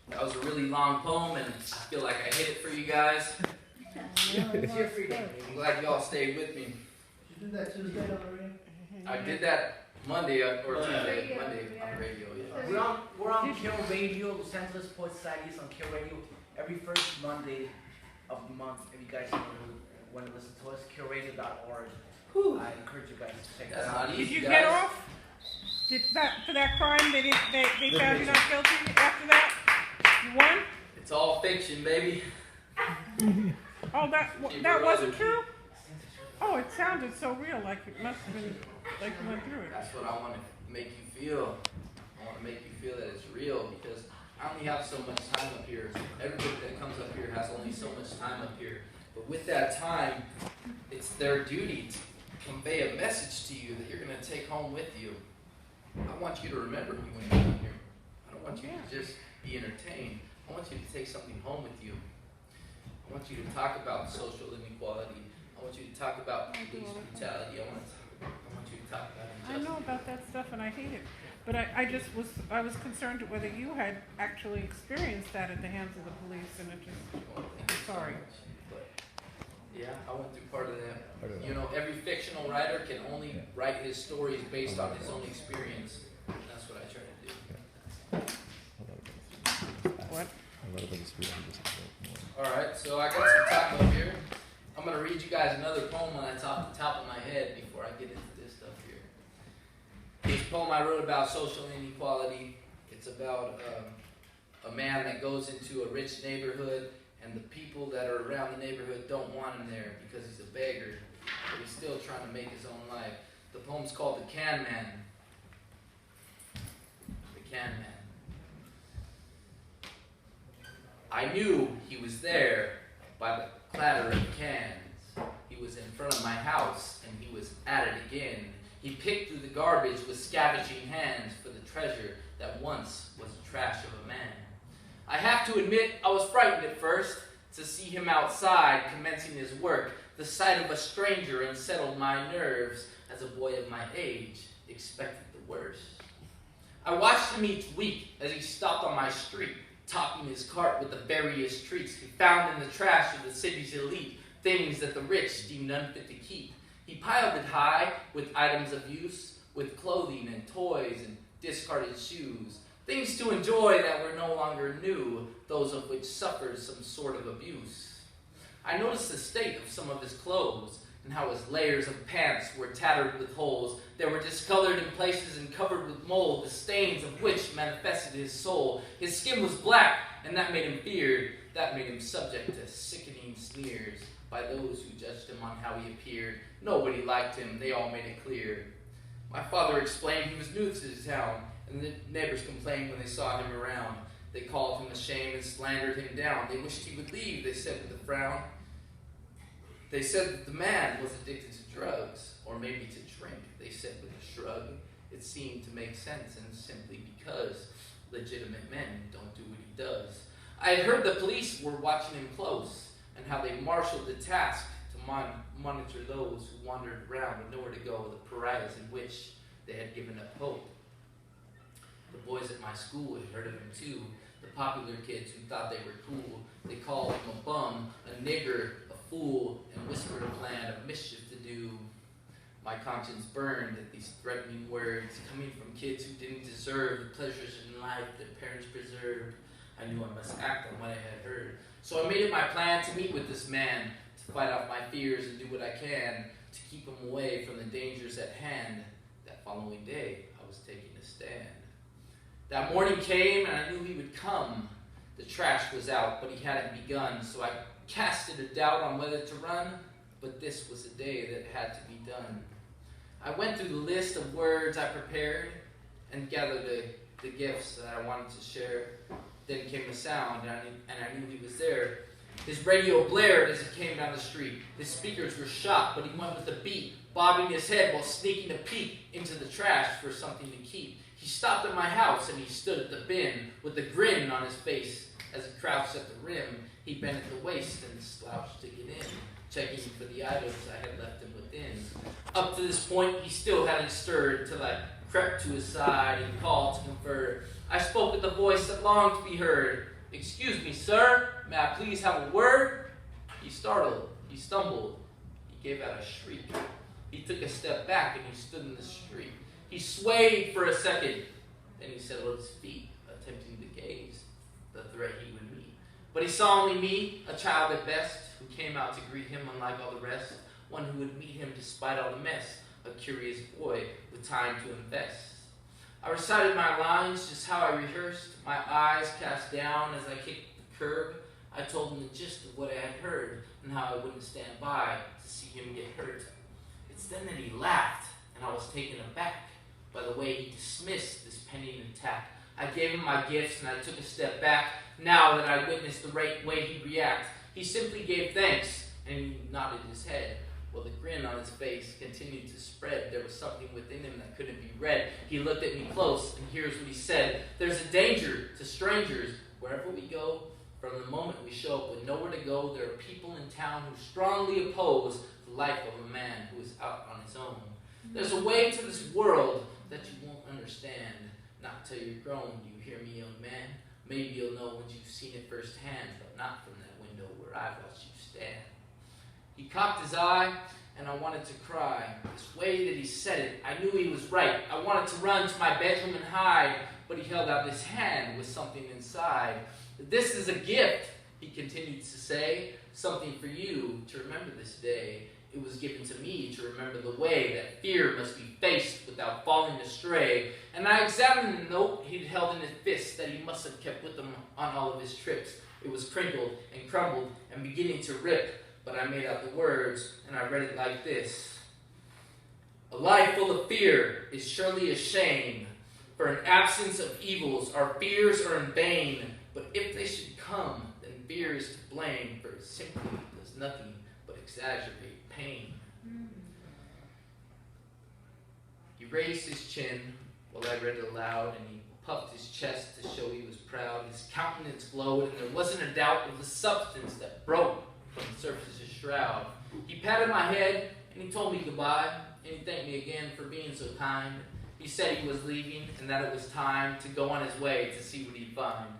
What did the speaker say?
That was a really long poem, and I feel like I hit it for you guys. It's your freedom. I'm glad y'all stayed with me. You did that Tuesday on the radio? I did that Monday or Tuesday, Monday on the radio. Yeah. We're on Kill Radio. Los Angeles Poet Society is on Kill Radio every first Monday of the month. If you guys want to listen to us, killradio.org. I encourage you guys to check that out. Did you get off? For that crime, they found you not guilty after that? You won? It's all fiction, baby. Oh, that wasn't true? Oh, it sounded so real, like it must have been, like you went through it. That's what I want to make you feel. I want to make you feel that it's real, because I only have so much time up here. Everybody that comes up here has only so much time up here. But with that time, it's their duty to convey a message to you that you're going to take home with you. I want you to remember me when you're in here. I don't want you to just be entertained. I want you to take something home with you. I want you to talk about social inequality. I want you to talk about police brutality. I want you to talk about injustice. I know about that stuff and I hate it. But I was concerned whether you had actually experienced that at the hands of the police, and it just, sorry. But yeah, I went through part of that. You know, every fictional writer can only write his stories based on his own experience. That's what I try to do. What? Alright, so I got some time up here. I'm going to read you guys another poem on the top of my head before I get into this stuff here. This poem I wrote about social inequality. It's about a man that goes into a rich neighborhood, and the people that are around the neighborhood don't want him there because he's a beggar, but he's still trying to make his own life. The poem's called The Can Man. The Can Man. I knew he was there by the clatter of cans. He was in front of my house, and he was at it again. He picked through the garbage with scavenging hands for the treasure that once was the trash of a man. I have to admit I was frightened at first to see him outside commencing his work. The sight of a stranger unsettled my nerves as a boy of my age expected the worst. I watched him each week as he stopped on my street, topping his cart with the various treats he found in the trash of the city's elite, things that the rich deemed unfit to keep. He piled it high with items of use, with clothing and toys and discarded shoes, things to enjoy that were no longer new, those of which suffered some sort of abuse. I noticed the state of some of his clothes, and how his layers of pants were tattered with holes. They were discolored in places and covered with mold, the stains of which manifested his soul. His skin was black, and that made him feared. That made him subject to sickening sneers by those who judged him on how he appeared. Nobody liked him, they all made it clear. My father explained he was new to the town, and the neighbors complained when they saw him around. They called him a shame and slandered him down. They wished he would leave, they said with a frown. They said that the man was addicted to drugs, or maybe to drink. They said with a shrug. It seemed to make sense, and simply because legitimate men don't do what he does. I had heard the police were watching him close, and how they marshaled the task to monitor those who wandered around with nowhere to go, the pariahs in which they had given up hope. The boys at my school had heard of him too, the popular kids who thought they were cool. They called him a bum, a nigger, a fool, and whispered a plan of mischief to do. My conscience burned at these threatening words, coming from kids who didn't deserve the pleasures in life their parents preserved. I knew I must act on what I had heard. So I made it my plan to meet with this man, to fight off my fears and do what I can to keep him away from the dangers at hand. That following day, I was taking a stand. That morning came, and I knew he would come. The trash was out, but he hadn't begun, so I casted a doubt on whether to run, but this was a day that had to be done. I went through the list of words I prepared and gathered the gifts that I wanted to share. Then came a sound, and I knew he was there. His radio blared as he came down the street. His speakers were shot, but he went with the beat, bobbing his head while sneaking a peek into the trash for something to keep. He stopped at my house, and he stood at the bin with a grin on his face. As he crouched at the rim, he bent at the waist and slouched to get in, checking for the items I had left him within. Up to this point, he still hadn't stirred till I crept to his side and called to confer. I spoke with a voice that longed to be heard. "Excuse me, sir, may I please have a word?" He startled, he stumbled, he gave out a shriek. He took a step back and he stood in the street. He swayed for a second, then he settled his feet, attempting to gaze the threat he would meet. But he saw only me, a child at best, who came out to greet him unlike all the rest, one who would meet him despite all the mess, a curious boy with time to invest. I recited my lines just how I rehearsed, my eyes cast down as I kicked the curb. I told him the gist of what I had heard and how I wouldn't stand by to see him get hurt. It's then that he laughed, and I was taken aback by the way he dismissed this penny and tack. I gave him my gifts and I took a step back. Now that I witnessed the right way he'd react, he simply gave thanks and he nodded his head. Well, the grin on his face continued to spread. There was something within him that couldn't be read. He looked at me close, and here's what he said. "There's a danger to strangers wherever we go. From the moment we show up with nowhere to go, there are people in town who strongly oppose the life of a man who is out on his own. There's a way to this world that you won't understand. Not till you're grown, you hear me, young man? Maybe you'll know when you've seen it firsthand, but not from that window where I've watched you stand." He cocked his eye, and I wanted to cry. This way that he said it, I knew he was right. I wanted to run to my bedroom and hide, but he held out his hand with something inside. "This is a gift," he continued to say, "something for you to remember this day. It was given to me to remember the way that fear must be faced without falling astray." And I examined the note he'd held in his fist that he must have kept with him on all of his trips. It was crinkled and crumbled and beginning to rip, but I made out the words, and I read it like this. "A life full of fear is surely a shame. For in absence of evils, our fears are in vain. But if they should come, then fear is to blame, for it simply does nothing but exaggerate pain." He raised his chin while I read it aloud, and he puffed his chest to show he was proud. His countenance glowed, and there wasn't a doubt of the substance that broke from the surface's shroud. He patted my head, and he told me goodbye, and he thanked me again for being so kind. He said he was leaving, and that it was time to go on his way to see what he'd find.